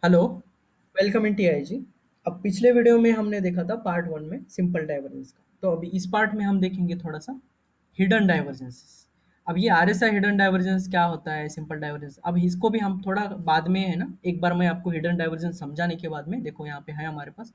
Hello, welcome in TIG. अब पिछले video में हमने देखा था पार्ट वन में सिंपल डाइवर्जेंस का। तो अभी इस पार्ट में हम देखेंगे थोड़ा सा हिडन डाइवर्जेंस। अब ये आरएसआई हिडन डाइवर्जेंस क्या होता है, सिंपल डाइवर्जेंस, अब इसको भी हम थोड़ा बाद में, है ना, एक बार मैं आपको हिडन डाइवर्जेंस समझाने के बाद में, देखो यहाँ पे है हमारे पास,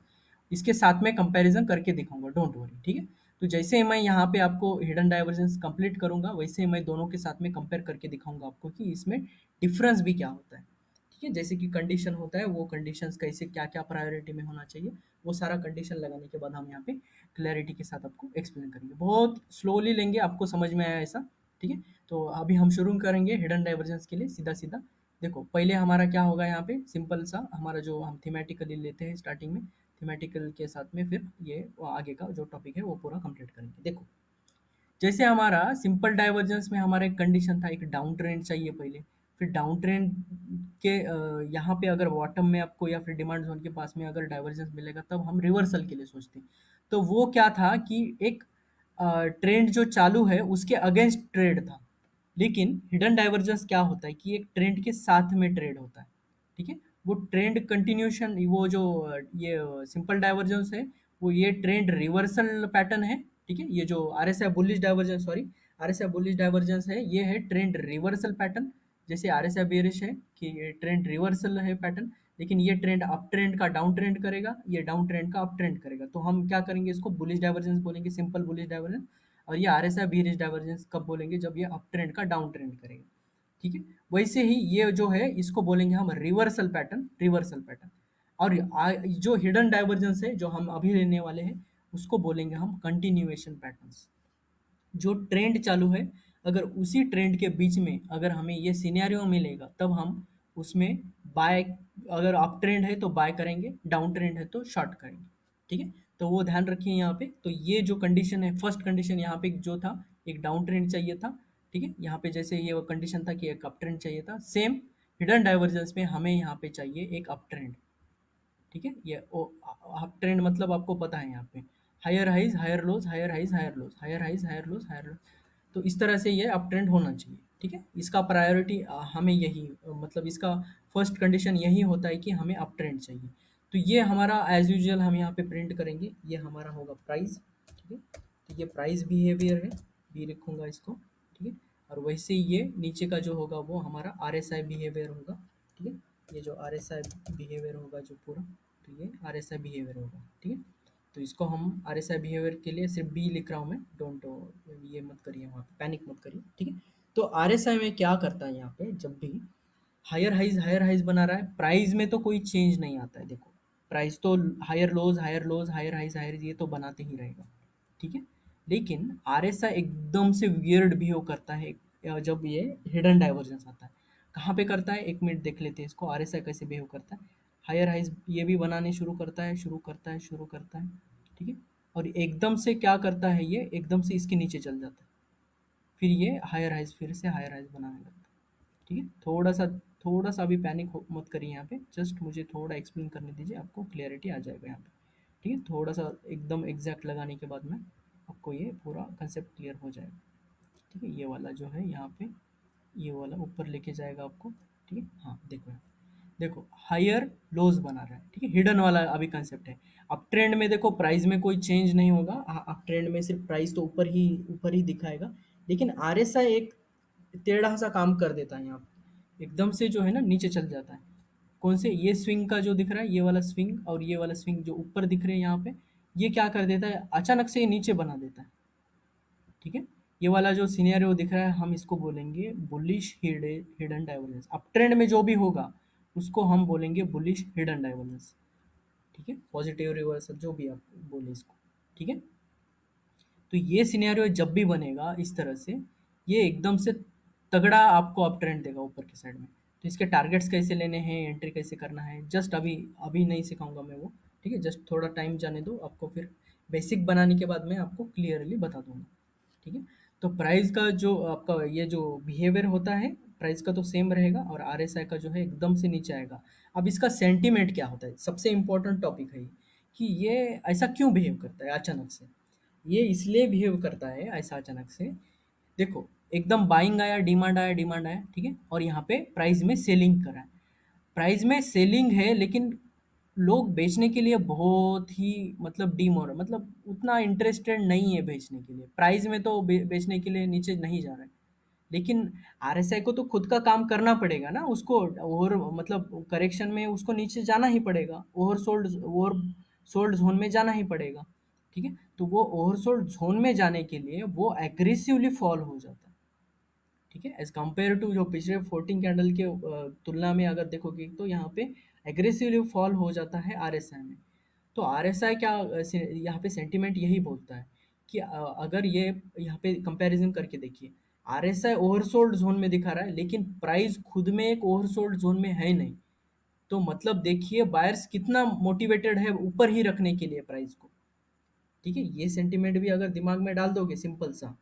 इसके साथ में कंपैरिजन करके दिखाऊंगा, डोंट वरी, ठीक है। तो जैसे ही मैं यहाँ पे आपको हिडन डाइवर्जेंस कंप्लीट करूंगा, वैसे ही मैं दोनों के साथ में कंपेयर करके दिखाऊंगा आपको कि इसमें डिफरेंस भी क्या होता है। ठीक है, जैसे कि कंडीशन होता है, वो कंडीशंस कैसे क्या क्या प्रायोरिटी में होना चाहिए, वो सारा कंडीशन लगाने के बाद हम यहाँ पे क्लैरिटी के साथ आपको एक्सप्लेन करेंगे, बहुत स्लोली लेंगे, आपको समझ में आया ऐसा। ठीक है, तो अभी हम शुरू करेंगे हिडन डाइवर्जेंस के लिए सीधा सीधा। देखो पहले हमारा क्या होगा, यहाँ पे सिंपल सा हमारा जो हम थीमेटिकली लेते हैं स्टार्टिंग में, थीमेटिकल के साथ में फिर ये वो आगे का जो टॉपिक है वो पूरा कंप्लीट करेंगे। देखो जैसे हमारा सिंपल डाइवर्जेंस में हमारा एक कंडीशन था, एक डाउन ट्रेंड चाहिए पहले, फिर डाउन ट्रेंड के यहाँ पे अगर बॉटम में आपको या फिर डिमांड जोन के पास में अगर डाइवर्जेंस मिलेगा तब हम रिवर्सल के लिए सोचते हैं। तो वो क्या था कि एक ट्रेंड जो चालू है उसके अगेंस्ट ट्रेड था। लेकिन हिडन डाइवर्जेंस क्या होता है कि एक ट्रेंड के साथ में ट्रेड होता है। ठीक है, वो ट्रेंड कंटिन्यूशन, वो जो ये सिंपल डाइवर्जेंस है, वो ये ट्रेंड रिवर्सल पैटर्न है। ठीक है, ये जो RSI bullish divergence, sorry, RSI bullish divergence है, ये है ट्रेंड रिवर्सल पैटर्न। जैसे आरएसआई बेरिश है कि ये ट्रेंड रिवर्सल है पैटर्न, लेकिन ये ट्रेंड अप ट्रेंड का डाउन ट्रेंड करेगा, ये डाउन ट्रेंड का अप ट्रेंड करेगा, तो हम क्या करेंगे, इसको बुलिश डाइवर्जेंस बोलेंगे, सिंपल बुलिश डाइवर्जेंस। और ये आरएसआई बेरिश डाइवर्जेंस कब बोलेंगे, जब ये अप ट्रेंड का डाउन ट्रेंड करेगा। ठीक है, वैसे ही ये जो है इसको बोलेंगे हम रिवर्सल पैटर्न, रिवर्सल पैटर्न। और जो हिडन डाइवर्जेंस है जो हम अभी लेने वाले हैं, उसको बोलेंगे हम कंटिन्यूएशन पैटर्न्स। जो ट्रेंड चालू है, अगर उसी ट्रेंड के बीच में अगर हमें ये सिनेरियो मिलेगा तब हम उसमें बाय, अगर अप ट्रेंड है तो बाय करेंगे, डाउन ट्रेंड है तो शॉर्ट करेंगे। ठीक है, तो वो ध्यान रखिए यहाँ पे। तो ये जो कंडीशन है, फर्स्ट कंडीशन यहाँ पे जो था, एक डाउन ट्रेंड चाहिए था। ठीक है, यहाँ पे जैसे ये वो कंडीशन था कि एक अप ट्रेंड चाहिए था, सेम हिडन डाइवर्जेंस में हमें यहाँ पे चाहिए एक अप ट्रेंड। ठीक है, ये अप ट्रेंड मतलब आपको पता है यहाँ पे higher highs higher lows, higher highs higher lows, higher highs higher lows, higher lows. तो इस तरह से ये अप ट्रेंड होना चाहिए। ठीक है, इसका प्रायोरिटी हमें यही मतलब इसका फर्स्ट कंडीशन यही होता है कि हमें अप ट्रेंड चाहिए। तो ये हमारा एज यूजुअल हम यहाँ पे प्रिंट करेंगे, ये हमारा होगा प्राइस। ठीक है, तो ये प्राइस बिहेवियर है, बी लिखूंगा इसको। ठीक है, और वैसे ही ये नीचे का जो होगा वो हमारा आरएसआई बिहेवियर होगा। ठीक है, ये जो आरएसआई बिहेवियर होगा जो पूरा, तो ये आरएसआई बिहेवियर होगा। ठीक है, तो इसको हम आरएसआई बिहेवियर के लिए सिर्फ बी लिख रहा हूँ मैं, डोंट ये मत करिए, वहाँ पे पैनिक मत करिए। ठीक है, तो आरएसआई में क्या करता है, यहाँ पे जब भी हायर हाइज बना रहा है, प्राइस में तो कोई चेंज नहीं आता है। देखो प्राइस तो higher lows, higher highs higher, ये तो बनाते ही रहेगा। ठीक है, लेकिन आरएसआई एकदम से वियर्ड बिहेव करता है जब ये हिडन डाइवर्जेंस आता है। कहाँ पे करता है, एक मिनट देख लेते हैं इसको, आरएसआई कैसे बिहेव करता है। हायर हाइज ये भी बनाने शुरू करता है, शुरू करता है, शुरू करता है। ठीक है, और एकदम से क्या करता है, ये एकदम से इसके नीचे चल जाता है, फिर ये हायर हाइज फिर से हायर हाइज बनाने लगता है। ठीक है, थोड़ा सा अभी पैनिक मत करिए यहाँ पे, जस्ट मुझे थोड़ा एक्सप्लेन करने दीजिए, आपको क्लियरिटी आ जाएगा यहाँ पे। ठीक है, थोड़ा सा एकदम एग्जैक्ट लगाने के बाद में आपको ये पूरा कंसेप्ट क्लियर हो जाएगा। ठीक है, ये वाला जो है यहाँ पे, ये वाला ऊपर लेके जाएगा आपको। ठीक है, हाँ देखो यहाँ, देखो हायर लोज बना रहा है। ठीक है, हिडन वाला अभी कंसेप्ट है। अप ट्रेंड में देखो प्राइस में कोई चेंज नहीं होगा, अप ट्रेंड में सिर्फ प्राइस तो ऊपर ही दिखाएगा। लेकिन आरएसआई एक टेढ़ा सा काम कर देता है यहाँ पे, एकदम से जो है ना नीचे चल जाता है। कौन से, ये स्विंग का जो दिख रहा है, ये वाला स्विंग और ये वाला स्विंग जो ऊपर दिख रहे हैं यहाँ पे, ये क्या कर देता है, अचानक से ये नीचे बना देता है। ठीक है, ये वाला जो सिनेरियो दिख रहा है हम इसको बोलेंगे bullish hidden divergence. Up trend में जो भी होगा उसको हम बोलेंगे बुलिश हिडन डाइवर्जेंस। ठीक है, पॉजिटिव रिवर्सल जो भी आप बोले इसको। ठीक है, तो ये सिनेरियो जब भी बनेगा इस तरह से, ये एकदम से तगड़ा आपको अप ट्रेंड देगा ऊपर की साइड में। तो इसके टारगेट्स कैसे लेने हैं, एंट्री कैसे करना है, जस्ट अभी अभी नहीं सिखाऊंगा मैं वो। ठीक है, जस्ट थोड़ा टाइम जाने दो आपको, फिर बेसिक बनाने के बाद मैं आपको क्लियरली बता दूंगा। ठीक है, तो प्राइस का जो आपका ये जो बिहेवियर होता है, प्राइस का तो सेम रहेगा, और आरएसआई का जो है एकदम से नीचे आएगा। अब इसका सेंटीमेंट क्या होता है, सबसे इंपॉर्टेंट टॉपिक है ये, कि ये ऐसा क्यों बिहेव करता है अचानक से। ये इसलिए बिहेव करता है ऐसा अचानक से, देखो एकदम बाइंग आया, डिमांड आया, डिमांड आया, ठीक है, और यहाँ पे प्राइस में सेलिंग करा है। प्राइस में सेलिंग है, लेकिन लोग बेचने के लिए बहुत ही मतलब डीमोर मतलब उतना इंटरेस्टेड नहीं है बेचने के लिए। प्राइस में तो बेचने के लिए नीचे नहीं जा रहा है, लेकिन आरएसआई को तो खुद का काम करना पड़ेगा ना, उसको और मतलब करेक्शन में उसको नीचे जाना ही पड़ेगा, ओवर सोल्ड जोन में जाना ही पड़ेगा। ठीक है, तो वो ओवर सोल्ड जोन में जाने के लिए वो एग्रेसिवली फॉल हो जाता है। ठीक है, एज कम्पेयर टू जो पिछले 14 कैंडल के तुलना में अगर देखोगे तो यहाँ पे एग्रेसिवली फॉल हो जाता है आरएसआई में। तो आरएसआई क्या यहाँ पे सेंटिमेंट यही बोलता है कि अगर ये यहाँ पे कंपैरिजन करके देखिए, आरएसआई ओवरसोल्ड जोन में दिखा रहा है, लेकिन प्राइस खुद में एक ओवरसोल्ड जोन में है नहीं। तो मतलब देखिए बायर्स कितना मोटिवेटेड है ऊपर ही रखने के लिए प्राइस को। ठीक है, ये सेंटिमेंट भी अगर दिमाग में डाल दोगे सिंपल सा,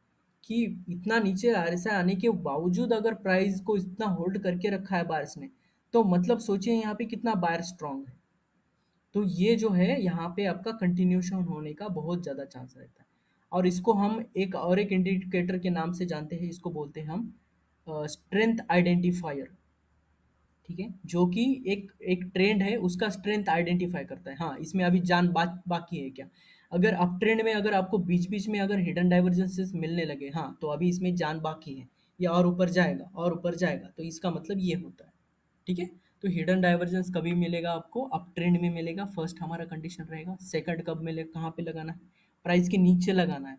कि इतना नीचे आरएसआई आने के बावजूद अगर प्राइस को इतना होल्ड करके रखा है बायर्स ने, तो मतलब सोचिए यहाँ पे कितना बायर स्ट्रांग है। तो ये जो है यहाँ पे आपका कंटिन्यूशन होने का बहुत ज़्यादा चांस रहता है। और इसको हम एक इंडिकेटर के नाम से जानते हैं, इसको बोलते हैं हम स्ट्रेंथ आइडेंटिफायर। ठीक है, जो कि एक एक ट्रेंड है उसका स्ट्रेंथ आइडेंटिफाई करता है। हाँ, इसमें अभी जान बात बाकी है क्या? अगर अप ट्रेंड में अगर आपको बीच बीच में अगर हिडन डाइवर्जेंसेस मिलने लगे, हाँ तो अभी इसमें जान बाकी है, ये और ऊपर जाएगा और ऊपर जाएगा, तो इसका मतलब ये होता है। ठीक है, तो हिडन डाइवर्जेंस कभी मिलेगा आपको? अप ट्रेंड में मिलेगा, फर्स्ट हमारा कंडीशन रहेगा। सेकंड कब मिलेगा, कहाँ पे लगाना है? प्राइस के नीचे लगाना है।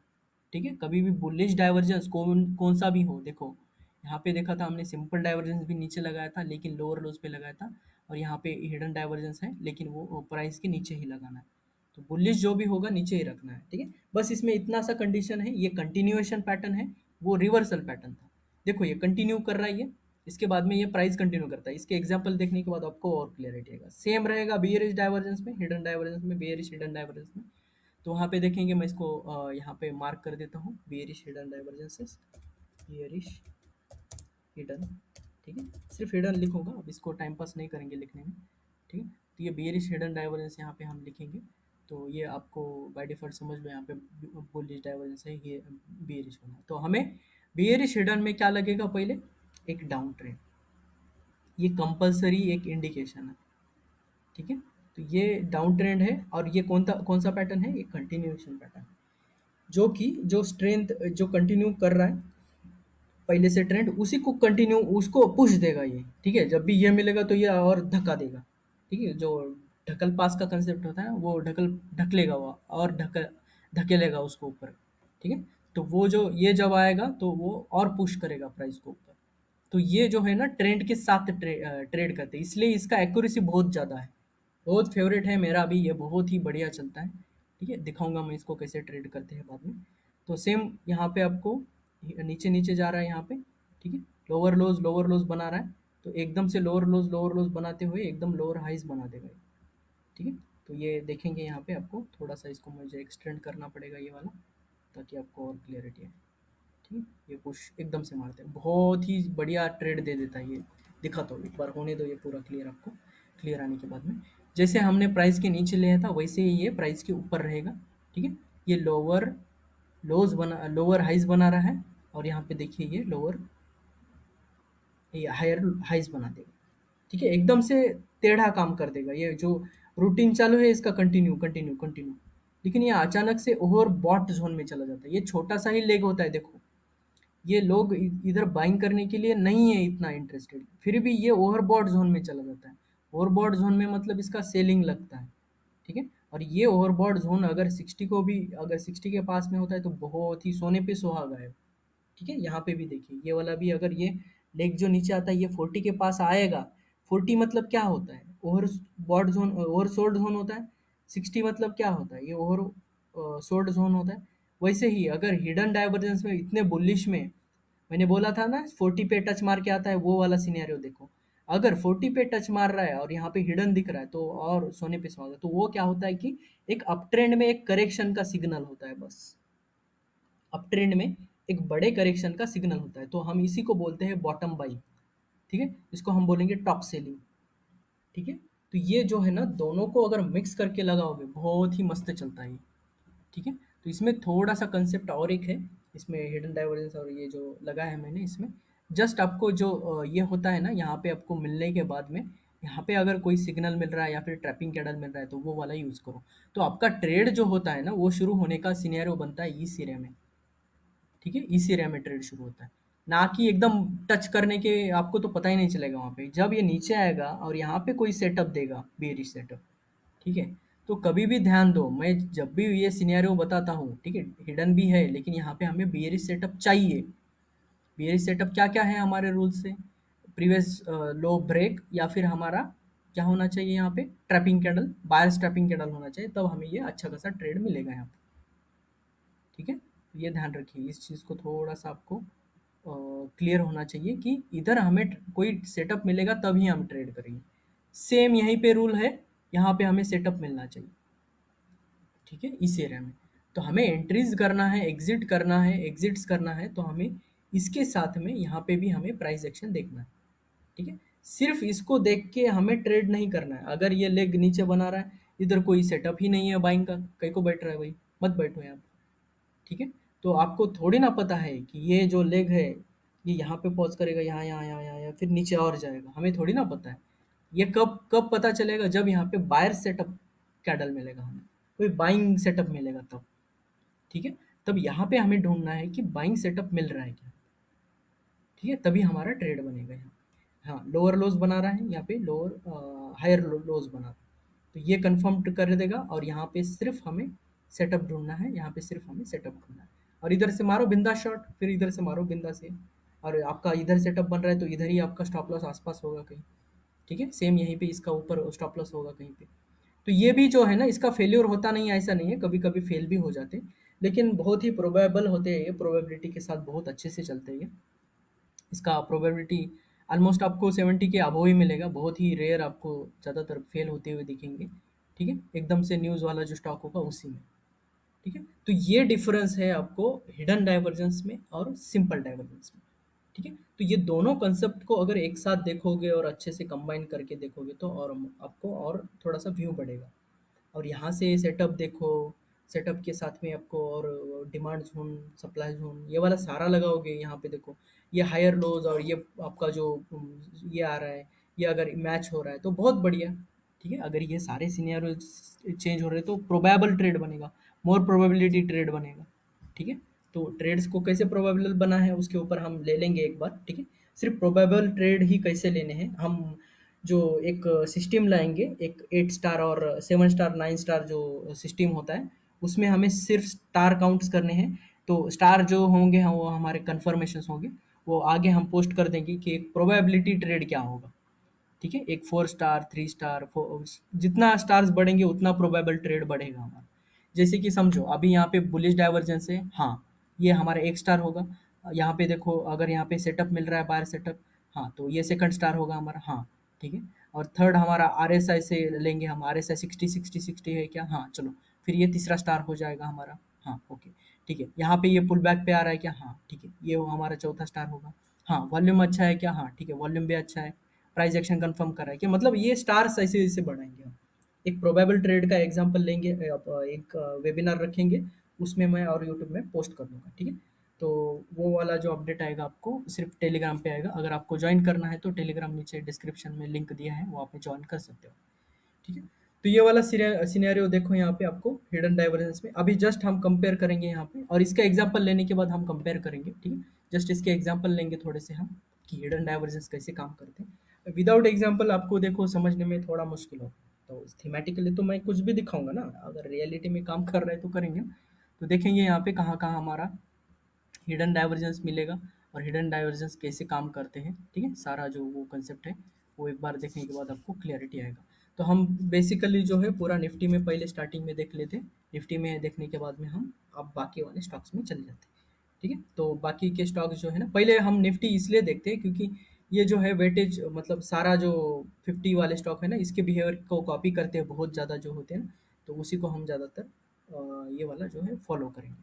ठीक है, कभी भी बुलिश डाइवर्जेंस कौन कौन सा भी हो, देखो यहाँ पे देखा था हमने सिंपल डाइवर्जेंस भी नीचे लगाया था लेकिन लोअर लोज पे लगाया था, और यहाँ पे हिडन डाइवर्जेंस है लेकिन वो प्राइस के नीचे ही लगाना है। तो बुलिश जो भी होगा नीचे ही रखना है। ठीक है, बस इसमें इतना सा कंडीशन है, ये कंटिन्यूएशन पैटर्न है, वो रिवर्सल पैटर्न था। देखो ये कंटिन्यू कर रहा है ये, इसके बाद में ये प्राइस कंटिन्यू करता है। इसके एग्जाम्पल देखने के बाद आपको और क्लियरिटी आएगा। सेम रहेगा बियरिश डाइवर्जेंस में, हिडन डाइवर्जेंस में, बियरिश हिडन डाइवर्जेंस में। तो वहाँ पे देखेंगे, मैं इसको यहाँ पे मार्क कर देता हूँ, bearish hidden divergences, bearish hidden. ठीक है, सिर्फ हिडन लिखूंगा, अब इसको टाइम पास नहीं करेंगे लिखने में। ठीक है, तो ये बियरिश हिडन डाइवर्जेंस यहाँ पे हम लिखेंगे। तो ये आपको बाय डिफॉल्ट समझ लो, यहाँ पे बुलिश डाइवर्जेंस है, ये बियरिश होना है। तो हमें बियरिश हिडन में क्या लगेगा? पहले एक डाउन ट्रेंड, ये कंपलसरी एक इंडिकेशन है। ठीक है, तो ये डाउन ट्रेंड है, और ये कौन सा पैटर्न है? ये कंटिन्यूएशन पैटर्न, जो कि जो स्ट्रेंथ जो कंटिन्यू कर रहा है पहले से ट्रेंड, उसी को कंटिन्यू उसको पुश देगा ये। ठीक है, जब भी ये मिलेगा तो ये और धक्का देगा। ठीक है, जो ढकल पास का कंसेप्ट होता है, वो ढकलेगा वो और धकेलेगा उसको ऊपर। ठीक है, तो वो जो ये जब आएगा तो वो और पुश करेगा प्राइस को ऊपर। तो ये जो है ना ट्रेंड के साथ ट्रेड करते हैं, इसलिए इसका एक्यूरेसी बहुत ज़्यादा है। बहुत फेवरेट है मेरा भी, ये बहुत ही बढ़िया चलता है। ठीक है, दिखाऊंगा मैं इसको कैसे ट्रेड करते हैं बाद में। तो सेम यहाँ पे आपको नीचे नीचे जा रहा है यहाँ पे। ठीक है, लोअर लोज बना रहा है, तो एकदम से लोअर लोज बनाते हुए एकदम लोअर हाइज बना देगा ये। ठीक है, तो ये देखेंगे यहाँ पे आपको थोड़ा सा इसको मुझे एक्सटेंड करना पड़ेगा ये वाला, ताकि आपको और क्लियरिटी आए। ठीक है, ये पुश एकदम से मारते हैं, बहुत ही बढ़िया ट्रेड दे देता है ये। दिखा तो एक बार होने दो ये पूरा क्लियर आपको, क्लियर आने के बाद में जैसे हमने प्राइस के नीचे लिया था वैसे ही ये प्राइस के ऊपर रहेगा। ठीक है, ये लोअर हाइज बना रहा है, और यहाँ पे देखिए ये हायर हाइज बना देगा। ठीक है, एकदम से टेढ़ा काम कर देगा, ये जो रूटीन चालू है इसका कंटिन्यू कंटिन्यू कंटिन्यू, लेकिन ये अचानक से ओवर बॉट जोन में चला जाता है। ये छोटा सा ही लेग होता है, देखो ये लोग इधर बाइंग करने के लिए नहीं है इतना इंटरेस्टेड, फिर भी ये ओवरबॉट जोन में चला जाता है। ओवरबॉट जोन में मतलब इसका सेलिंग लगता है। ठीक है, और ये ओवरबॉट जोन अगर 60 को भी अगर 60 के पास में होता है तो बहुत ही सोने पे सुहागा है। ठीक है, यहाँ पे भी देखिए ये वाला भी अगर ये लेग जो नीचे आता है ये 40 के पास आएगा। 40 मतलब क्या होता है? ओवर सोल्ड जोन होता है। 60 मतलब क्या होता है? ये ओवर सोल्ड जोन होता है। वैसे ही अगर हिडन डाइवर्जेंस में इतने बुलिश में, मैंने बोला था ना 40 पे टच मार के आता है, वो वाला सिनेरियो देखो। अगर 40 पे टच मार रहा है और यहाँ पे हिडन दिख रहा है तो और सोने पे सुहागा, तो वो क्या होता है कि एक अप ट्रेंड में एक करेक्शन का सिग्नल होता है बस। अप ट्रेंड में एक बड़े करेक्शन का सिग्नल होता है, तो हम इसी को बोलते हैं बॉटम बाइंग। ठीक है, इसको हम बोलेंगे टॉप सेलिंग। ठीक है, तो ये जो है ना दोनों को अगर मिक्स करके लगाओगे बहुत ही मस्त चलता है ये। ठीक है, तो इसमें थोड़ा सा कंसेप्ट और एक है, इसमें हिडन डाइवर्जेंस और ये जो लगा है मैंने इसमें, जस्ट आपको जो ये होता है ना यहाँ पे आपको मिलने के बाद में यहाँ पे अगर कोई सिग्नल मिल रहा है या फिर ट्रैपिंग कैडल मिल रहा है तो वो वाला यूज़ करो। तो आपका ट्रेड जो होता है ना वो शुरू होने का सिनेरियो बनता है इस एरिया में, ठीक है? इस एरिया में ट्रेड शुरू होता है, ना कि एकदम टच करने के आपको तो पता ही नहीं चलेगा वहाँ पे। जब ये नीचे आएगा और यहाँ पे कोई सेटअप देगा, बेयरिश सेटअप, ठीक है? तो कभी भी ध्यान दो, मैं जब भी ये सिनेरियो बताता हूँ, ठीक है? हिडन भी है लेकिन यहाँ पे हमें बेयरिश सेटअप चाहिए। बेयरिश सेटअप क्या-क्या है हमारे रूल से? प्रीवियस लो ब्रेक या फिर हमारा क्या होना चाहिए यहाँ पे? Trapping candle, buyers trapping candle होना चाहिए, तब हमें ये अच्छा खासा ट्रेड मिलेगा यहाँ पे, ठीक है? तो ये ध्यान रखिए, इस चीज़ को थोड़ा-सा आपको क्लियर होना चाहिए कि इधर हमें कोई सेटअप मिलेगा तभी हम ट्रेड करेंगे। सेम यहीं पे रूल है, यहाँ पे हमें सेटअप मिलना चाहिए, ठीक है? इस एरिया में। तो हमें एंट्रीज करना है, एग्जिट करना है, एग्जिट्स करना है, तो हमें इसके साथ में यहाँ पे भी हमें प्राइस एक्शन देखना है, ठीक है? सिर्फ इसको देख के हमें ट्रेड नहीं करना है। अगर ये लेग नीचे बना रहा है, इधर कोई सेटअप ही नहीं है बाइंग का, कहीं को बैठ रहा है भाई, मत बैठो यहाँ पे, ठीक है? तो आपको थोड़ी ना पता है कि ये जो लेग है, ये यहाँ पे पॉज़ करेगा, यहाँ, यहाँ, यहाँ, यहाँ, यहाँ, फिर नीचे और जाएगा, हमें थोड़ी ना पता है। ये कब कब पता चलेगा? जब यहाँ पे बायर सेटअप कैंडल मिलेगा हमें, कोई बाइंग सेटअप मिलेगा तब, ठीक है? तब यहाँ पे हमें ढूँढना है कि बाइंग सेटअप मिल रहा है क्या, ठीक है? तभी हमारा ट्रेड बनेगा यहाँ। हाँ, लोअर लोज़ बना रहा है, यहाँ पे लोअर हायर लोज़ बना रहा है। तो ये कन्फर्म कर देगा और यहाँ पे सिर्फ हमें सेटअप ढूँढना है, यहाँ पे सिर्फ हमें सेटअप ढूँढना है। और इधर से मारो बिंदास शॉट, फिर इधर से मारो बिंदास से। और आपका इधर सेटअप बन रहा है तो इधर ही आपका स्टॉप लॉस आस-पास होगा कहीं, ठीक है? सेम यहीं पे इसका ऊपर स्टॉप लॉस होगा कहीं पे। तो ये भी जो है ना, इसका फेल्योर होता नहीं है ऐसा नहीं है, कभी-कभी फेल भी हो जाते हैं, लेकिन बहुत ही प्रोबेबल होते हैं ये, प्रोबेबिलिटी के साथ बहुत अच्छे से चलते हैं ये। इसका प्रोबेबिलिटी ऑलमोस्ट आपको 70 के अबव ही मिलेगा, बहुत ही रेयर आपको ज़्यादातर फेल होते हुए दिखेंगे, ठीक है? एकदम से न्यूज़ वाला जो स्टॉक होगा उसी में, ठीक है? तो ये डिफरेंस है आपको हिडन डाइवर्जेंस में और सिंपल डाइवर्जेंस में, ठीक है? तो ये दोनों कंसेप्ट को अगर एक साथ देखोगे और अच्छे से कंबाइन करके देखोगे तो और आपको और थोड़ा-सा व्यू बढ़ेगा। और यहाँ से सेटअप देखो, सेटअप के साथ में आपको और डिमांड ज़ोन, सप्लाई ज़ोन, ये वाला सारा लगाओगे यहाँ पे देखो, ये हायर लोज़ और ये आपका जो ये आ रहा है, ये अगर मैच हो रहा है तो बहुत बढ़िया, ठीक है? अगर ये सारे सिनेरियोज़ चेंज हो रहे हैं तो प्रोबेबल ट्रेड बनेगा, मोर प्रोबेबिलिटी ट्रेड बनेगा, ठीक है? तो ट्रेड्स को कैसे प्रोबेबल बना है उसके ऊपर हम ले लेंगे एक बार, ठीक है? सिर्फ प्रोबेबल ट्रेड ही कैसे लेने हैं, हम जो एक सिस्टम लाएँगे, एक 8 स्टार और 7 स्टार, 9 स्टार जो सिस्टम होता है, उसमें हमें सिर्फ़ स्टार काउंट्स करने हैं। तो स्टार जो होंगे हम वो हमारे कन्फर्मेशंस होंगे, वो आगे हम पोस्ट कर देंगे कि एक प्रोबेबिलिटी ट्रेड क्या होगा, ठीक है? एक 4 स्टार, 3 स्टार, फो जितना स्टार्स बढ़ेंगे उतना प्रोबेबल ट्रेड बढ़ेगा हमारा। जैसे कि समझो अभी यहाँ पे बुलिश डाइवर्जेंस है, हाँ, ये हमारा 1 स्टार होगा। यहाँ पे देखो अगर यहाँ पे सेटअप मिल रहा है बायर सेटअप, हाँ, तो ये सेकंड स्टार होगा हमारा, हाँ, ठीक है? और थर्ड हमारा आरएसआई से लेंगे हम, आरएसआई 60, 60, 60 है क्या? हाँ, चलो, फिर ये तीसरा स्टार हो जाएगा हमारा, हाँ, ओके, ठीक है। यहाँ पे ये पुल बैक पे आ रहा है क्या? हाँ, ठीक है, ये वो हमारा चौथा स्टार होगा। हाँ, वॉल्यूम अच्छा है क्या? हाँ, ठीक है, वॉल्यूम भी अच्छा है। प्राइस एक्शन कंफर्म कर रहा है क्या? मतलब ये स्टार्स ऐसे-ऐसे बढ़ाएँगे हम। एक प्रोबेबल ट्रेड का एग्जांपल लेंगे, एक वेबिनार रखेंगे, उसमें मैं और यूट्यूब में पोस्ट कर दूँगा, ठीक है? तो वो वाला जो अपडेट आएगा आपको सिर्फ़ टेलीग्राम पे आएगा। अगर आपको जॉइन करना है तो टेलीग्राम नीचे डिस्क्रिप्शन में लिंक दिया है, वो आप जॉइन कर सकते हो, ठीक है? तो ये वाला सिनेरियो देखो यहाँ पे आपको हिडन डाइवर्जेंस में। अभी जस्ट हम कंपेयर करेंगे यहाँ पे और इसका एग्जांपल लेने के बाद हम कंपेयर करेंगे, ठीक है? जस्ट इसके एग्जांपल लेंगे थोड़े से हम कि हिडन डाइवर्जेंस कैसे काम करते हैं। विदाउट एग्जांपल आपको देखो समझने में थोड़ा मुश्किल होगा। तो थीमेटिकली तो मैं कुछ भी दिखाऊँगा ना, अगर रियलिटी में काम कर रहा है तो करेंगे ना। तो देखेंगे यहाँ पे कहाँ-कहाँ हमारा हिडन डाइवर्जेंस मिलेगा और हिडन डाइवर्जेंस कैसे काम करते हैं, ठीक है? सारा जो वो कंसेप्ट है, वो एक बार देखने के बाद आपको क्लैरिटी आएगा। तो हम बेसिकली जो है पूरा निफ्टी में पहले स्टार्टिंग में देख लेते हैं। निफ्टी में देखने के बाद में हम अब बाकी वाले स्टॉक्स में चले जाते हैं, ठीक है? तो बाकी के स्टॉक्स जो है ना, पहले हम निफ्टी इसलिए देखते हैं क्योंकि ये जो है वेटेज मतलब सारा जो 50 वाले स्टॉक है ना, इसके बिहेवियर को कॉपी करते हैं बहुत ज़्यादा जो होते हैं ना, तो उसी को हम ज़्यादातर ये वाला जो है फॉलो करेंगे,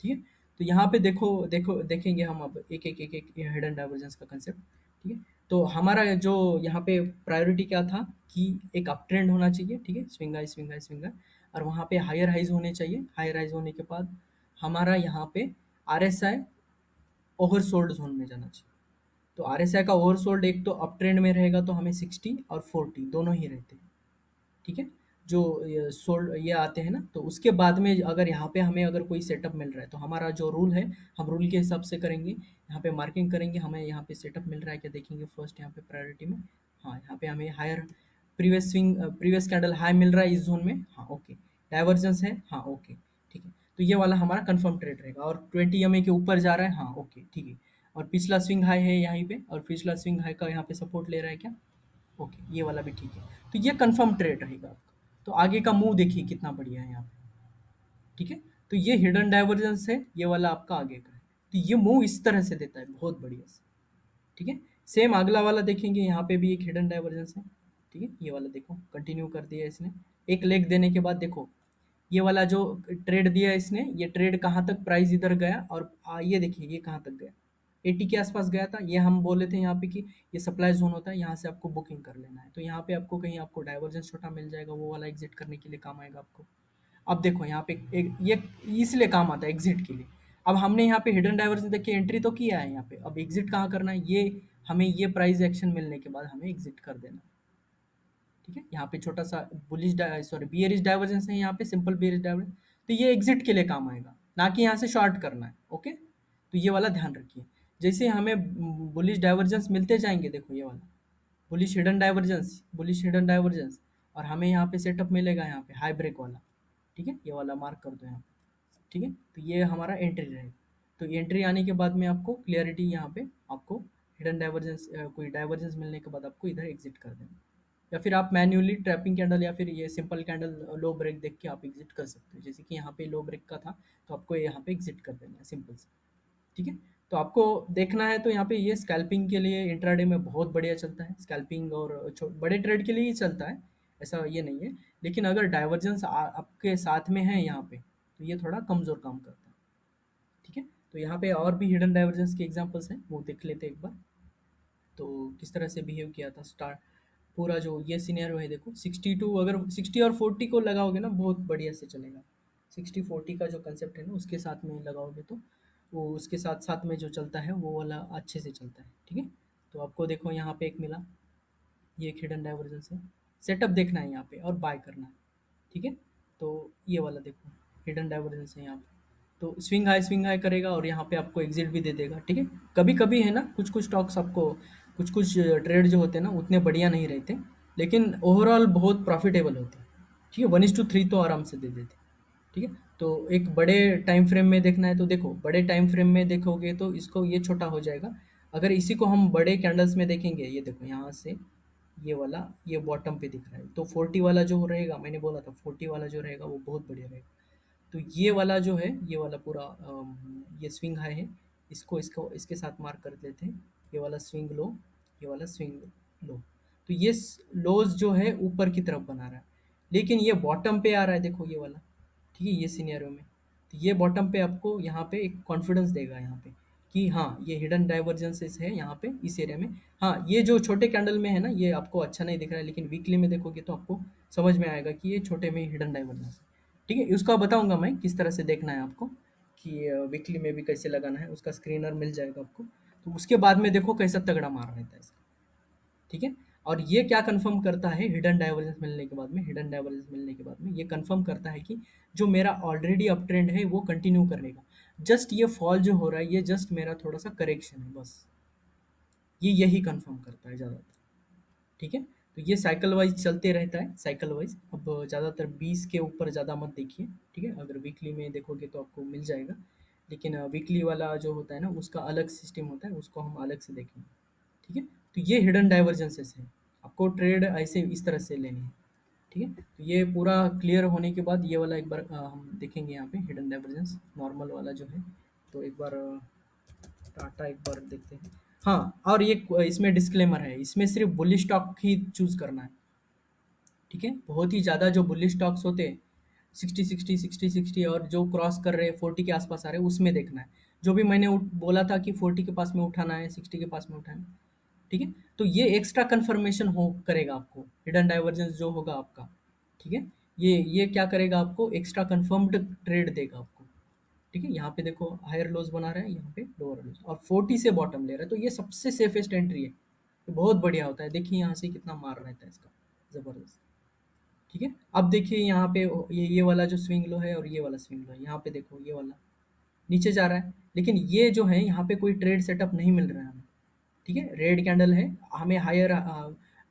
ठीक है? तो यहाँ पे देखो देखो देखेंगे हम अब एक हिडन डाइवर्जेंस का कंसेप्ट, ठीक है? तो हमारा जो यहाँ पे प्रायोरिटी क्या था कि एक अप ट्रेंड होना चाहिए, ठीक है? Swing high, swing high, swing high, और वहाँ पे हायर हाइज़ होने चाहिए। हायर हाइज़ होने के बाद हमारा यहाँ पे आरएसआई ओवरसोल्ड ज़ोन में जाना चाहिए, तो आरएसआई का ओवरसोल्ड एक तो अप ट्रेंड में रहेगा तो हमें 60 और 40 दोनों ही रहते हैं, ठीक है। जो ये सोल्ड ये आते हैं ना, तो उसके बाद में अगर यहाँ पे हमें अगर कोई सेटअप मिल रहा है तो हमारा जो रूल है, हम रूल के हिसाब से करेंगे, यहाँ पे मार्किंग करेंगे, हमें यहाँ पे सेटअप मिल रहा है क्या देखेंगे फर्स्ट यहाँ पे प्रायोरिटी में। हाँ, यहाँ पे हमें हायर प्रीवियस कैंडल हाई मिल रहा है इस जोन में, हाँ ओके। डाइवर्जेंस है, हाँ ओके, ठीक है। तो ये वाला हमारा कंफर्म ट्रेड रहेगा और 20 EMA के ऊपर जा रहा है, हाँ ओके ठीक है। और पिछला स्विंग हाई है यहाँ पे, और पिछला स्विंग हाई का यहाँ पे सपोर्ट ले रहा है क्या, ओके, ये वाला भी ठीक है। तो ये कंफर्म ट्रेड रहेगा आपका। तो आगे का मूव देखिए कितना बढ़िया है यहाँ पे, ठीक है। तो ये हिडन डाइवर्जेंस है, ये वाला आपका आगे का है। तो ये मूव इस तरह से देता है बहुत बढ़िया से, ठीक है। सेम अगला वाला देखेंगे, यहाँ पे भी एक हिडन डाइवर्जेंस है, ठीक है। ये वाला देखो कंटिन्यू कर दिया इसने, एक लेग देने के बाद देखो ये वाला जो ट्रेड दिया इसने, ये ट्रेड कहाँ तक प्राइस इधर गया, और ये देखिए ये कहाँ तक गया, 80 के आसपास गया था। ये हम बोले थे यहाँ पे कि ये सप्लाई जोन होता है, यहाँ से आपको बुकिंग कर लेना है। तो यहाँ पे आपको कहीं आपको डाइवर्जेंस छोटा मिल जाएगा, वो वाला एग्जिट करने के लिए काम आएगा आपको। अब देखो यहाँ पे एक ये इसलिए काम आता है एग्जिट के लिए। अब हमने यहाँ पे हिडन डाइवर्जेंस देख के एंट्री तो किया है यहाँ पे, अब एग्जिट कहाँ करना है, ये हमें ये प्राइस एक्शन मिलने के बाद हमें एग्जिट कर देना है, ठीक है। यहाँ पे छोटा सा बुलिश सॉरी बियरिश डाइवर्जेंस है यहाँ पे, सिंपल बियरिश डाइवर्जेंस, तो ये एग्जिट के लिए काम आएगा, ना कि यहाँ से शॉर्ट करना है, ओके। तो ये वाला ध्यान रखिए। जैसे हमें बुलिश डाइवर्जेंस मिलते जाएंगे, देखो ये वाला बुलिश हिडन डाइवर्जेंस, और हमें यहाँ पे सेटअप मिलेगा यहाँ पे हाई ब्रेक वाला, ठीक है। ये वाला मार्क कर दो यहाँ पे, ठीक है। तो ये हमारा एंट्री रहेगा। तो एंट्री आने के बाद में आपको क्लियरिटी यहाँ पे आपको हिडन डाइवर्जेंस कोई डाइवर्जेंस मिलने के बाद आपको इधर एग्जिट कर देना, या फिर आप मैन्युअली ट्रैपिंग कैंडल या फिर ये सिंपल कैंडल लो ब्रेक देख के आप एग्जिट कर सकते हो। जैसे कि यहाँ पे लो ब्रेक का था, तो आपको यहाँ पे एग्जिट कर देना है सिंपल से, ठीक है। तो आपको देखना है तो यहाँ पे ये स्कैल्पिंग के लिए इंट्राडे में बहुत बढ़िया चलता है, स्कैल्पिंग और बड़े ट्रेड के लिए ही चलता है, ऐसा ये नहीं है। लेकिन अगर डाइवर्जेंस आपके साथ में है यहाँ पे, तो ये थोड़ा कमज़ोर काम करता है, ठीक है। तो यहाँ पे और भी हिडन डाइवर्जेंस के एग्जांपल्स हैं, वो देख लेते हैं एक बार। तो किस तरह से बिहेव किया था स्टार्ट, पूरा जो ये सिनेरियो है देखो, 62 अगर 60 और 40 को लगाओगे ना बहुत बढ़िया से चलेगा। 60-40 का जो कंसेप्ट है ना उसके साथ में लगाओगे तो वो उसके साथ साथ में जो चलता है वो वाला अच्छे से चलता है, ठीक है। तो आपको देखो यहाँ पे एक मिला, ये एक हिडन डाइवर्जेंस है, सेटअप देखना है यहाँ पे और बाय करना है, ठीक है। तो ये वाला देखो हिडन डाइवर्जेंस है यहाँ पे, तो स्विंग हाई करेगा और यहाँ पे आपको एग्जिट भी दे देगा, ठीक है। कभी कभी है ना कुछ कुछ स्टॉक्स आपको, कुछ कुछ ट्रेड जो होते हैं ना उतने बढ़िया नहीं रहते, लेकिन ओवरऑल बहुत प्रॉफिटेबल होते हैं, ठीक है। 1:3 तो आराम से दे देते, ठीक है। तो एक बड़े टाइम फ्रेम में देखना है तो देखो, बड़े टाइम फ्रेम में देखोगे तो इसको ये छोटा हो जाएगा। अगर इसी को हम बड़े कैंडल्स में देखेंगे, ये देखो यहाँ से ये वाला ये बॉटम पे दिख रहा है, तो 40 वाला जो रहेगा, मैंने बोला था 40 वाला जो रहेगा वो बहुत बढ़िया रहेगा। तो ये वाला जो है, ये वाला पूरा ये स्विंग हाई है, इसको इसके साथ मार्क कर देते हैं। ये वाला स्विंग लो, ये वाला स्विंग लो। तो ये लोज जो है ऊपर की तरफ बना रहा है, लेकिन ये बॉटम पे आ रहा है, देखो ये वाला, ठीक है, ये सिनेरियो में। तो ये बॉटम पे आपको यहाँ पे एक कॉन्फिडेंस देगा यहाँ पे कि हाँ ये हिडन डाइवर्जेंसेस है यहाँ पे इस एरिया में। हाँ, ये जो छोटे कैंडल में है ना ये आपको अच्छा नहीं दिख रहा है, लेकिन वीकली में देखोगे तो आपको समझ में आएगा कि ये छोटे में हिडन डाइवर्जेंस है, ठीक है। उसका बताऊंगा मैं किस तरह से देखना है आपको, कि वीकली में भी कैसे लगाना है, उसका स्क्रीनर मिल जाएगा आपको। तो उसके बाद में देखो कैसा तगड़ा मार रहता है इसका, ठीक है। और ये क्या कंफर्म करता है, हिडन डाइवर्जेंस मिलने के बाद में, हिडन डाइवर्जेंस मिलने के बाद में ये कंफर्म करता है कि जो मेरा ऑलरेडी अप ट्रेंड है वो कंटिन्यू करेगा। जस्ट ये फॉल जो हो रहा है ये जस्ट मेरा थोड़ा सा करेक्शन है बस, ये यही कंफर्म करता है ज़्यादातर, ठीक है। तो ये साइकिल वाइज चलते रहता है, साइकिल वाइज। अब ज़्यादातर 20 के ऊपर ज़्यादा मत देखिए, ठीक है। अगर वीकली में देखोगे तो आपको मिल जाएगा, लेकिन वीकली वाला जो होता है ना उसका अलग सिस्टम होता है, उसको हम अलग से देखेंगे, ठीक है। तो ये हिडन डाइवर्जेंसेस है, आपको ट्रेड ऐसे इस तरह से लेनी है, ठीक है। तो ये पूरा क्लियर होने के बाद ये वाला एक बार हम देखेंगे यहाँ पे हिडन डाइवर्जेंस नॉर्मल वाला जो है। तो एक बार टाटा एक बार देखते हैं। हाँ, और ये इसमें डिस्क्लेमर है, इसमें सिर्फ बुलिश स्टॉक ही चूज करना है, ठीक है। बहुत ही ज़्यादा जो बुलिश स्टॉक्स होते हैं 60-60 और जो क्रॉस कर रहे हैं 40 के आसपास आ रहे हैं उसमें देखना है। जो भी मैंने बोला था कि 40 के पास में उठाना है, 60 के पास में उठाना है, ठीक है। तो ये एक्स्ट्रा कंफर्मेशन हो करेगा आपको, हिडन डाइवर्जेंस जो होगा आपका, ठीक है। ये क्या करेगा आपको, एक्स्ट्रा कंफर्म्ड ट्रेड देगा आपको, ठीक है, यहाँ पे देखो हायर लोज बना रहा है, यहाँ पे लोअर लोज, और 40 से बॉटम ले रहा है, तो ये सबसे सेफेस्ट एंट्री है, ये बहुत बढ़िया होता है। देखिए यहाँ से कितना मार रहता है इसका, जबरदस्त। ठीक है, अब देखिए यहाँ पे ये वाला जो स्विंग लो है और ये वाला स्विंग लो है, यहाँ पे देखो ये वाला नीचे जा रहा है, लेकिन ये जो है यहाँ पे कोई ट्रेड सेटअप नहीं मिल रहा है हमें। ठीक है, रेड कैंडल है, हमें हायर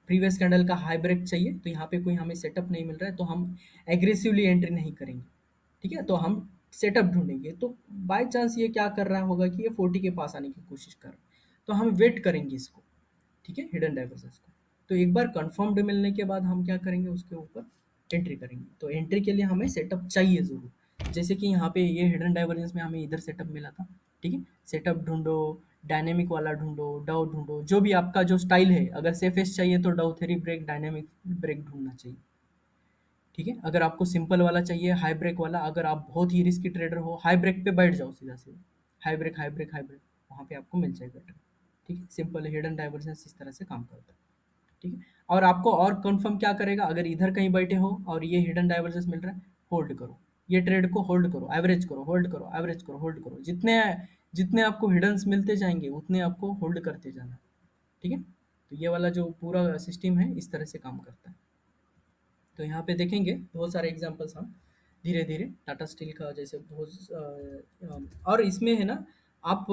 प्रीवियस कैंडल का हाई ब्रेक चाहिए, तो यहाँ पे कोई हमें सेटअप नहीं मिल रहा है, तो हम एग्रेसिवली एंट्री नहीं करेंगे। ठीक है, तो हम सेटअप ढूंढेंगे, तो बाय चांस ये क्या कर रहा होगा कि ये 40 के पास आने की कोशिश कर रहा है, तो हम वेट करेंगे इसको। ठीक है, हिडन डाइवर्जेंस को। तो एक बार कंफर्म्ड मिलने के बाद हम क्या करेंगे, उसके ऊपर एंट्री करेंगे। तो एंट्री के लिए हमें सेटअप चाहिए ज़रूर, जैसे कि यहाँ पे ये हिडन डाइवर्जेंस में हमें इधर सेटअप मिला था। ठीक है, सेटअप ढूंढो, डायनेमिक वाला ढूंढो, डाउ ढूंढो, जो भी आपका जो स्टाइल है, अगर सेफेस्ट चाहिए तो डाउ थ्री ब्रेक, डायनेमिक ब्रेक ढूंढना चाहिए। ठीक है, अगर आपको सिंपल वाला चाहिए, हाई ब्रेक वाला, अगर आप बहुत ही रिस्की ट्रेडर हो, हाई ब्रेक पे बैठ जाओ सीधा सीधा, high break high break high break, वहाँ पे आपको मिल जाएगा ट्रेड। ठीक है, सिंपल हिडन डाइवर्जेंस इस तरह से काम करता है। ठीक है, और आपको और कंफर्म क्या करेगा, अगर इधर कहीं बैठे हो और ये हिडन डाइवर्जेंस मिल रहा है, होल्ड करो, ये ट्रेड को होल्ड करो, एवरेज करो, होल्ड करो, एवरेज करो, होल्ड करो, जितने जितने आपको हिडन्स मिलते जाएंगे उतने आपको होल्ड करते जाना। ठीक है, तो ये वाला जो पूरा सिस्टम है इस तरह से काम करता है। तो यहाँ पे देखेंगे बहुत सारे एग्जांपल्स हम धीरे धीरे, टाटा स्टील का जैसे बहुत और इसमें है ना, आप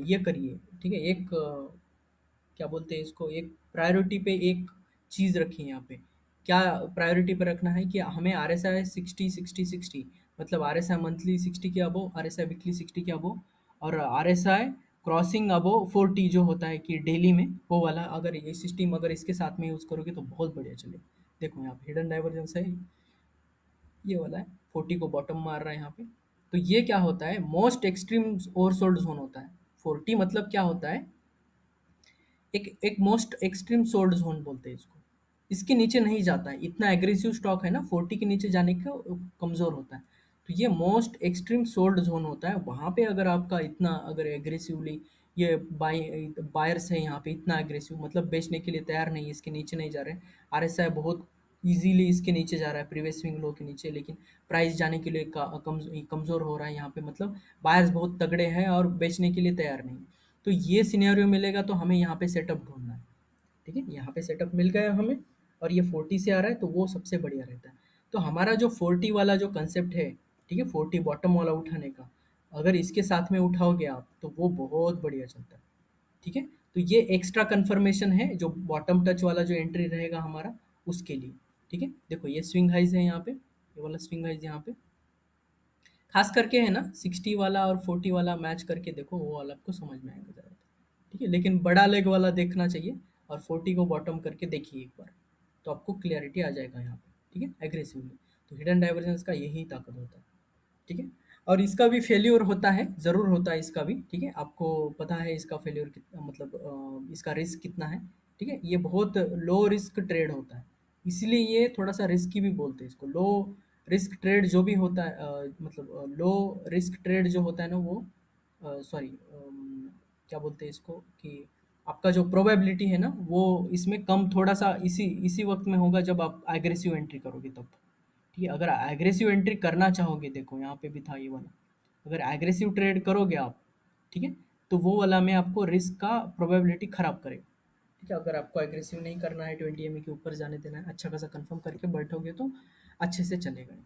ये करिए। ठीक है, एक क्या बोलते हैं इसको, एक प्रायोरिटी पे एक चीज़ रखिए यहाँ पे। क्या प्रायोरिटी पे रखना है कि हमें आर एस आई 60 60 60, मतलब आर एस आई मंथली 60 के अबो, आर एस आई वीकली 60 के अबो, और आर एस आई क्रॉसिंग अबो 40 जो होता है कि डेली में, वो वाला अगर ये सिस्टम अगर इसके साथ में यूज़ करोगे तो बहुत बढ़िया चले। देखो यहाँ पे हिडन डाइवर्जेंस है, ये वाला है, 40 को बॉटम मार रहा है यहाँ पे। तो ये क्या होता है, मोस्ट एक्सट्रीम ओवरसोल्ड जोन होता है। 40 मतलब क्या होता है, एक एक मोस्ट एक्सट्रीम सोल्ड जोन बोलते हैं इसको। इसके नीचे नहीं जाता है, इतना एग्रेसिव स्टॉक है ना, 40 के नीचे जाने का कमज़ोर होता है। तो ये मोस्ट एक्सट्रीम सोल्ड जोन होता है, वहाँ पे अगर आपका इतना अगर एग्रेसिवली ये बायर्स है यहाँ पे, इतना एग्रेसिव मतलब बेचने के लिए तैयार नहीं है, इसके नीचे नहीं जा रहे हैं। आरएसआई बहुत इजीली इसके नीचे जा रहा है, प्रीवियस स्विंग लो के नीचे, लेकिन प्राइस जाने के लिए कमज़ोर हो रहा है यहाँ पे, मतलब बायर्स बहुत तगड़े हैं और बेचने के लिए तैयार नहीं है। तो ये सिनेरियो मिलेगा तो हमें यहाँ पे सेटअप ढूंढना है। ठीक है, यहाँ पे सेटअप मिल गया हमें, और ये 40 से आ रहा है तो वो सबसे बढ़िया रहता है। तो हमारा जो 40 वाला जो कंसेप्ट है, ठीक है, 40 बॉटम वाला उठाने का, अगर इसके साथ में उठाओगे आप तो वो बहुत बढ़िया चलता है। ठीक है, तो ये एक्स्ट्रा कंफर्मेशन है जो बॉटम टच वाला जो एंट्री रहेगा हमारा, उसके लिए। ठीक है, देखो ये स्विंग हाइज है यहाँ पे, ये वाला स्विंग हाइज यहाँ पे, खास करके है ना 60 वाला और 40 वाला मैच करके देखो, वो वाला आपको समझ में आएगा ज़्यादा। ठीक है, लेकिन बड़ा लेग वाला देखना चाहिए, और 40 को बॉटम करके देखिए एक बार, तो आपको क्लियरिटी आ जाएगा यहाँ पे। ठीक है, एग्रेसिवली। तो हिडन डाइवर्जेंस का यही ताकत होता है। ठीक है, और इसका भी फेल्योर होता है, ज़रूर होता है इसका भी। ठीक है, आपको पता है इसका फेल्योर कितना, मतलब इसका रिस्क कितना है। ठीक है, ये बहुत लो रिस्क ट्रेड होता है, इसलिए ये थोड़ा सा रिस्की भी बोलते हैं इसको। लो रिस्क ट्रेड जो भी होता है, मतलब लो रिस्क ट्रेड जो होता है ना, वो सॉरी क्या बोलते हैं इसको, कि आपका जो प्रोबेबिलिटी है ना वो इसमें कम थोड़ा सा इसी इसी वक्त में होगा जब आप एग्रेसिव एंट्री करोगे तब। ठीक है, अगर एग्रेसिव एंट्री करना चाहोगे, देखो यहाँ पे भी था ये वाला, अगर एग्रेसिव ट्रेड करोगे आप, ठीक है, तो वो वाला में आपको रिस्क का प्रोबेबिलिटी खराब करेगा। ठीक है, अगर आपको एग्रेसिव नहीं करना है, 20 के ऊपर जाने देना है, अच्छा खासा कंफर्म करके बैठोगे तो अच्छे से चलेगा।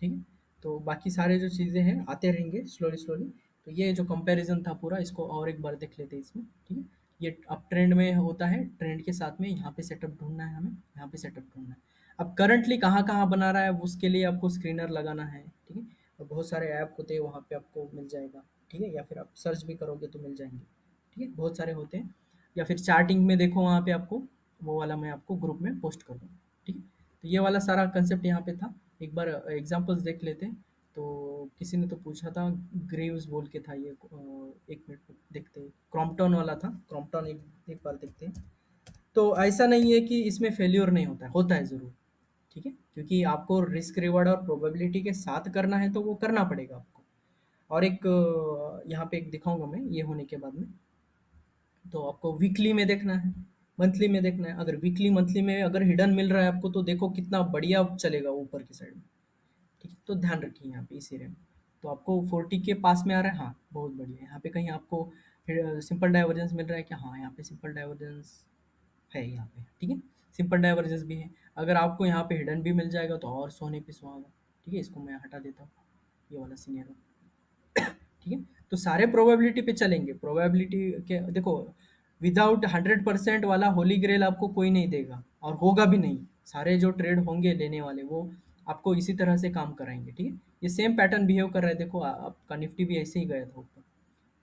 ठीक है, तो बाकी सारे जो चीज़ें हैं आते रहेंगे स्लोली स्लोली। तो ये जो कंपैरिजन था पूरा, इसको और एक बार देख लेते हैं इसमें। ठीक है, ये अप ट्रेंड में होता है, ट्रेंड के साथ में यहाँ पे सेटअप ढूंढना है हमें, यहाँ पे सेटअप ढूंढना है। अब करंटली कहाँ कहाँ बना रहा है उसके लिए आपको स्क्रीनर लगाना है। ठीक है, और बहुत सारे ऐप होते हैं वहाँ पे आपको मिल जाएगा। ठीक है, या फिर आप सर्च भी करोगे तो मिल जाएंगे। ठीक है, बहुत सारे होते हैं, या फिर चार्टिंग में देखो वहाँ पे आपको, वो वाला मैं आपको ग्रुप में पोस्ट कर दूँगा। ठीक है, तो ये वाला सारा कंसेप्ट यहाँ पे था। एक बार एग्जांपल्स देख लेते हैं। तो किसी ने तो पूछा था, ग्रेव्स बोल के था ये, एक मिनट देखते हैं, क्रॉम्पटन वाला था, क्रॉम्पटन एक एक बार देखते हैं। तो ऐसा नहीं है कि इसमें फेल्योर नहीं होता है ज़रूर। ठीक है, क्योंकि आपको रिस्क रिवार्ड और प्रोबेबिलिटी के साथ करना है तो वो करना पड़ेगा आपको। और एक यहाँ पे एक दिखाऊंगा मैं ये होने के बाद में। तो आपको वीकली में देखना है, मंथली में देखना है। अगर वीकली मंथली में अगर हिडन मिल रहा है आपको तो देखो कितना बढ़िया चलेगा ऊपर की साइड में। ठीक है, तो ध्यान रखिए यहाँ पे इस एरिया में। तो आपको 40 के पास में आ रहा है, हाँ बहुत बढ़िया। यहाँ पे कहीं आपको सिंपल डाइवर्जेंस मिल रहा है क्या? हाँ यहाँ पे सिंपल डाइवर्जेंस है यहाँ पे, ठीक है, सिंपल डाइवर्जेंस भी है। अगर आपको यहाँ पे हिडन भी मिल जाएगा तो और सोने पे सुहागा। ठीक है, इसको मैं हटा देता हूँ, ये वाला सीनियर, ठीक है। तो सारे प्रोबेबिलिटी पे चलेंगे, प्रोबेबिलिटी के देखो, विदाउट 100% वाला होली ग्रेल आपको कोई नहीं देगा और होगा भी नहीं। सारे जो ट्रेड होंगे लेने वाले वो आपको इसी तरह से काम कराएंगे, ठीक है। ये सेम पैटर्न बिहेव कर रहा है, देखो आपका निफ्टी भी ऐसे ही गया था ऊपर,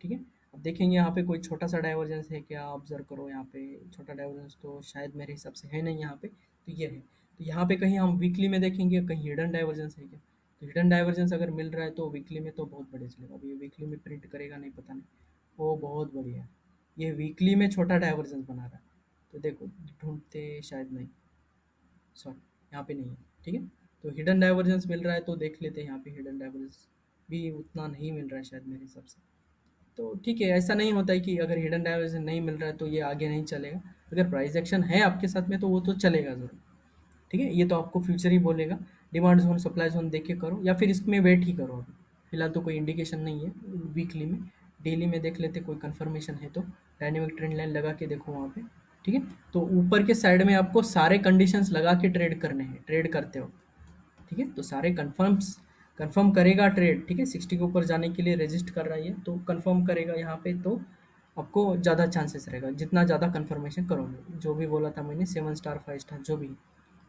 ठीक है। अब देखेंगे यहाँ पे कोई छोटा सा डाइवर्जेंस है क्या, ऑब्जर्व करो यहाँ पे छोटा डाइवर्जेंस तो शायद मेरे हिसाब से है नहीं यहाँ पे, तो ये है। तो यहाँ पे कहीं हम वीकली में देखेंगे कहीं हिडन डाइवर्जेंस है क्या, तो हिडन डाइवर्जेंस अगर मिल रहा है तो वीकली में तो बहुत बढ़िया चलेगा। अभी ये वीकली में प्रिंट करेगा नहीं पता नहीं, वो बहुत बढ़िया है। ये वीकली में छोटा डाइवर्जेंस बना रहा है, तो देखो ढूंढते, शायद नहीं, सॉरी यहाँ पे नहीं है, ठीक है। तो हिडन डाइवर्जेंस मिल रहा है तो देख लेते हैं, यहाँ पे हिडन डाइवर्जेंस भी उतना नहीं मिल रहा है शायद मेरे हिसाब से। तो ठीक है, ऐसा नहीं होता है कि अगर हिडन डाइवर्जन नहीं मिल रहा है तो ये आगे नहीं चलेगा। अगर प्राइस एक्शन है आपके साथ में तो वो तो चलेगा ज़रूर, ठीक है। ये तो आपको फ्यूचर ही बोलेगा, डिमांड जोन सप्लाई जोन देख के करो या फिर इसमें वेट ही करो। अभी फिलहाल तो कोई इंडिकेशन नहीं है वीकली में, डेली में देख लेते कोई कंफर्मेशन है तो डायनेमिक ट्रेंड लाइन लगा के देखो वहाँ पे, ठीक है। तो ऊपर के साइड में आपको सारे कंडीशंस लगा के ट्रेड करने हैं, ट्रेड करते हो, ठीक है। तो सारे कंफर्म करेगा ट्रेड, ठीक है। 60 के ऊपर जाने के लिए रेजिस्ट कर रहा है ये, तो कंफर्म करेगा यहाँ पे, तो आपको ज़्यादा चांसेस रहेगा जितना ज़्यादा कंफर्मेशन करोगे। जो भी बोला था मैंने 7 स्टार 5 स्टार जो भी,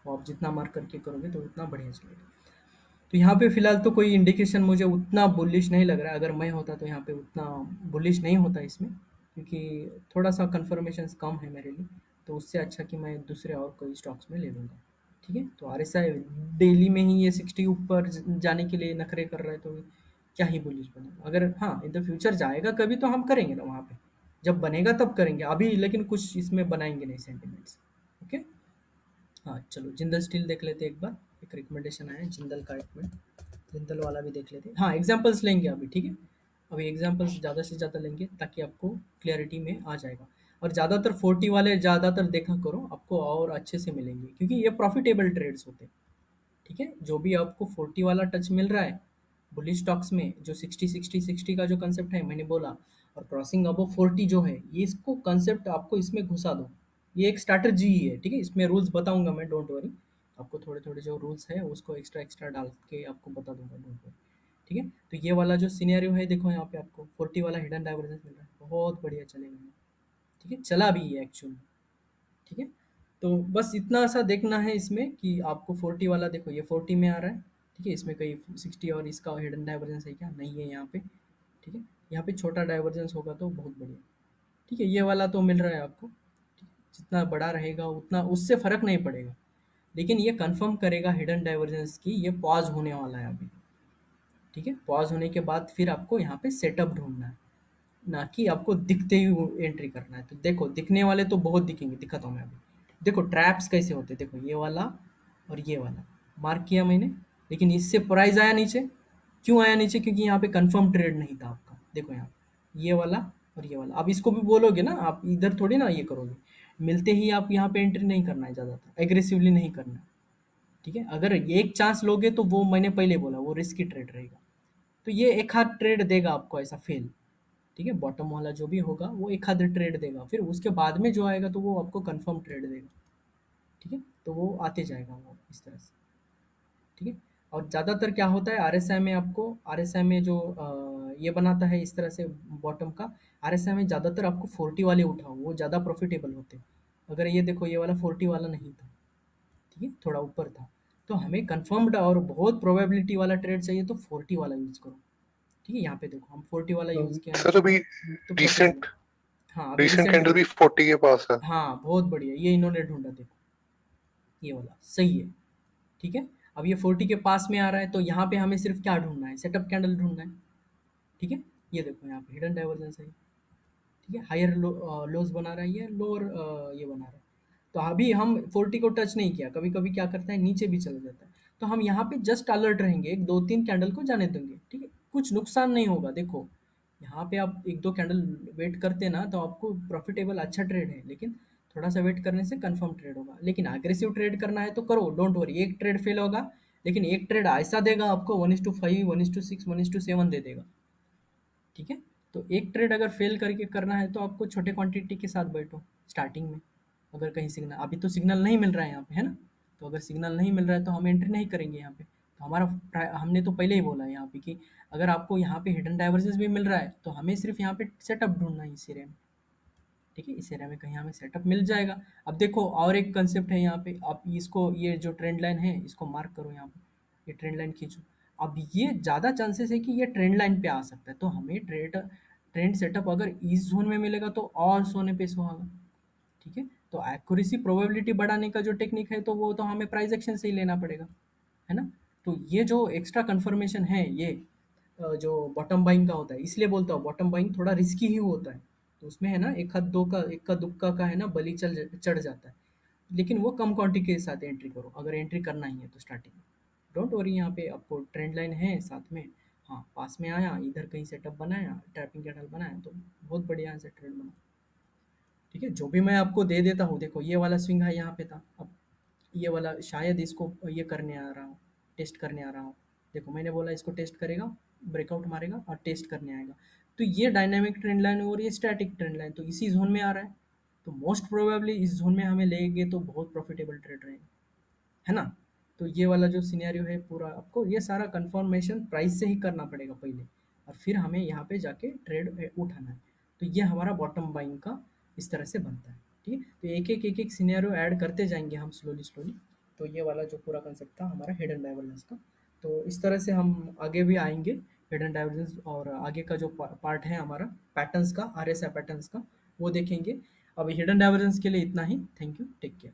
वो आप जितना मार्क करके करोगे तो उतना बढ़िया चलेगा। तो यहाँ पे फिलहाल तो कोई इंडिकेशन मुझे उतना बुलिश नहीं लग रहा है। अगर मैं होता तो यहाँ पे उतना बुलिश नहीं होता इसमें, क्योंकि थोड़ा सा कंफर्मेशन कम है मेरे लिए। तो उससे अच्छा कि मैं दूसरे और कोई स्टॉक्स में ले लूँगा, ठीक है। तो RSI डेली में ही ये 60 ऊपर जाने के लिए नखरे कर रहा है, तो क्या ही बुलिश बनेगा। अगर हाँ इन द फ्यूचर जाएगा कभी तो हम करेंगे ना वहाँ पे, जब बनेगा तब करेंगे, अभी लेकिन कुछ इसमें बनाएंगे नहीं सेंटिमेंट्स, ओके। हाँ चलो जिंदल स्टील देख लेते हैं एक बार, एक रिकमेंडेशन आया है जिंदल का, एक मिनट जिंदल वाला भी देख लेते हैं। हाँ एग्जांपल्स लेंगे अभी, ठीक है। अभी एग्जांपल्स ज़्यादा से ज़्यादा लेंगे ताकि आपको क्लैरिटी में आ जाएगा। और ज़्यादातर 40 वाले ज़्यादातर देखा करो, आपको और अच्छे से मिलेंगे क्योंकि ये प्रॉफिटेबल ट्रेड्स होते हैं, ठीक है। जो भी आपको 40 वाला टच मिल रहा है बुलिश स्टॉक्स में, जो 60 का जो कंसेप्ट है मैंने बोला, और क्रॉसिंग अबव 40 जो है, ये इसको कंसेप्ट आपको इसमें घुसा दो। ये एक स्ट्रैटेजी ही है, ठीक है। इसमें रूल्स बताऊंगा मैं, डोंट वरी। आपको थोड़े थोड़े जो रूल्स है उसको एक्स्ट्रा एक्स्ट्रा डाल के आपको बता दूंगा, डोंट वरी, ठीक है। तो ये वाला जो सिनेरियो है देखो, यहाँ पे आपको 40 वाला हिडन डाइवर्जेंस मिल रहा है, बहुत बढ़िया चलेगा, ठीक है। चला भी है एक्चुअली, ठीक है। तो बस इतना सा देखना है इसमें कि आपको 40 वाला, देखो ये 40 में आ रहा है, ठीक है। इसमें कहीं 60 और इसका हिडन डाइवर्जेंस है क्या? नहीं है यहाँ पे, ठीक है। यहाँ पे छोटा डाइवर्जेंस होगा तो बहुत बढ़िया, ठीक है। ये वाला तो मिल रहा है आपको, ठीक है? जितना बड़ा रहेगा उतना उससे फर्क नहीं पड़ेगा, लेकिन ये कंफर्म करेगा हिडन डाइवर्जेंस की ये पॉज होने वाला है अभी, ठीक है। पॉज होने के बाद फिर आपको यहाँ पे सेटअप ढूंढना है, ना कि आपको दिखते ही एंट्री करना है। तो देखो दिखने वाले तो बहुत दिखेंगे, दिखाता हूँ मैं अभी। देखो ट्रैप्स कैसे होते हैं, देखो ये वाला और ये वाला मार्क किया मैंने, लेकिन इससे प्राइस आया नीचे। क्यों आया नीचे? क्योंकि यहाँ पे कंफर्म ट्रेड नहीं था आपका, देखो यहाँ ये वाला और ये वाला। अब इसको भी बोलोगे ना, आप इधर थोड़ी ना ये करोगे, मिलते ही आप यहाँ पे एंट्री नहीं करना है, ज़्यादातर एग्रेसिवली नहीं करना है, ठीक है। अगर एक चांस लोगे तो वो मैंने पहले बोला वो रिस्की ट्रेड रहेगा, तो ये एक हाथ ट्रेड देगा आपको ऐसा फेल, ठीक है। बॉटम वाला जो भी होगा वो एक आध ट्रेड देगा, फिर उसके बाद में जो आएगा तो वो आपको कंफर्म ट्रेड देगा, ठीक है। तो वो आते जाएगा वो इस तरह से, ठीक है। और ज़्यादातर क्या होता है RSI में, आपको RSI में जो ये बनाता है इस तरह से बॉटम का, RSI में ज़्यादातर आपको 40 वाले उठाओ, वो ज़्यादा प्रॉफिटेबल होते हैं। अगर ये देखो ये वाला 40 वाला नहीं था, ठीक है, थोड़ा ऊपर था। तो हमें कंफर्म्ड और बहुत प्रोबेबिलिटी वाला ट्रेड चाहिए तो 40 वाला यूज़ करो, ठीक है। यहाँ पे देखो हम 40 वाला यूज़ किया सर मैंने, अभी तो प्रॉफिटेबल। रिसेंट हाँ अभी रिसेंट रिसेंट, कैंडल भी 40 के पास है। हाँ बहुत बढ़िया, ये इन्होंने ढूंढा, देखो ये वाला सही है, ठीक है। अब ये 40 के पास में आ रहा है तो यहाँ पे हमें सिर्फ क्या ढूंढना है, सेटअप कैंडल ढूंढना है, ठीक है। ये देखो यहाँ पे हिडन डाइवर्जेंस है, ठीक है। हायर लोज बना रहा है ये, लोअर ये बना रहा है। तो अभी हम 40 को टच नहीं किया, कभी कभी क्या करता है नीचे भी चला जाता है, तो हम यहाँ पे जस्ट अलर्ट रहेंगे, एक दो तीन कैंडल को जाने देंगे, ठीक है। कुछ नुकसान नहीं होगा, देखो यहाँ पे आप एक दो कैंडल वेट करते ना तो आपको प्रॉफिटेबल अच्छा ट्रेड है, लेकिन थोड़ा सा वेट करने से कंफर्म ट्रेड होगा। लेकिन अग्रेसिव ट्रेड करना है तो करो, डोंट वरी, एक ट्रेड फेल होगा, लेकिन एक ट्रेड ऐसा देगा आपको 1:5, 1:6, 1:7 दे देगा। ठीक है, तो एक ट्रेड अगर फेल करके करना है तो आपको छोटे क्वांटिटी के साथ बैठो स्टार्टिंग में। अगर कहीं सिग्नल, अभी तो सिग्नल नहीं मिल रहा है यहाँ पे, है ना? तो अगर सिग्नल नहीं मिल रहा है तो हम एंट्री नहीं करेंगे यहाँ पे। तो हमारा हमने तो पहले ही बोला है यहाँ पे कि अगर आपको यहाँ पे हिडन डाइवर्जेंस भी मिल रहा है तो हमें सिर्फ यहाँ पे सेटअप ढूंढना है इस एरिया में। ठीक है, इस एरिया में कहीं हमें सेटअप मिल जाएगा। अब देखो और एक कंसेप्ट है यहाँ पे, आप इसको, ये जो ट्रेंड लाइन है इसको मार्क करो यहाँ पे, ये ट्रेंड लाइन खींचो। अब ये ज़्यादा चांसेस है कि ये ट्रेंड लाइन पे आ सकता है, तो हमें ट्रेंड सेटअप अगर इस जोन में मिलेगा तो और सोने पे सुहागा। ठीक है, तो एक्यूरेसी प्रोबेबिलिटी बढ़ाने का जो टेक्निक है तो वो तो हमें प्राइस एक्शन से ही लेना पड़ेगा, है ना? तो ये जो एक्स्ट्रा कंफर्मेशन है ये जो बॉटम बाइंग का होता है, इसलिए बोलता हूँ बॉटम बाइंग थोड़ा रिस्की ही होता है। तो उसमें है ना एक हाथ दो का, इक्का दुक्का का है ना, बलि चढ़ जाता है। लेकिन वो कम क्वांटिटी के साथ एंट्री करो अगर एंट्री करना ही है तो स्टार्टिंग में। डोंट वरी, यहाँ पे आपको ट्रेंड लाइन है साथ में। हाँ, पास में आया, इधर कहीं सेटअप बनाया, ट्रैपिंग कैंडल बनाया तो बहुत बढ़िया से ट्रेड बना। ठीक है, जो भी मैं आपको दे देता हूँ, देखो ये वाला स्विंग है यहाँ पे था, अब ये वाला शायद इसको ये करने आ रहा हूँ, टेस्ट करने आ रहा हूँ। देखो मैंने बोला इसको टेस्ट करेगा, ब्रेकआउट मारेगा और टेस्ट करने आएगा। तो ये डायनामिक ट्रेंड लाइन और ये स्टैटिक ट्रेंड लाइन तो इसी जोन में आ रहा है। तो मोस्ट प्रोबेबली इस जोन में हमें लेंगे तो बहुत प्रॉफिटेबल ट्रेड रहेगा, है ना? तो ये वाला जो सिनेरियो है पूरा, आपको ये सारा कंफर्मेशन प्राइस से ही करना पड़ेगा पहले, और फिर हमें यहाँ पे जाके ट्रेड उठाना है। तो ये हमारा बॉटम बाइंग का इस तरह से बनता है। ठीक है, तो एक एक सिनेरियो ऐड करते जाएंगे हम स्लोली स्लोली। तो ये वाला जो पूरा कंसेप्ट था हमारा हिडन डाइवर्जेंस का, तो इस तरह से हम आगे भी आएंगे हिडन डाइवर्जेंस, और आगे का जो पार्ट है हमारा पैटर्न्स का, आरएसआई पैटर्न्स का, वो देखेंगे। अब हिडन डाइवर्जेंस के लिए इतना ही। Thank you, take care.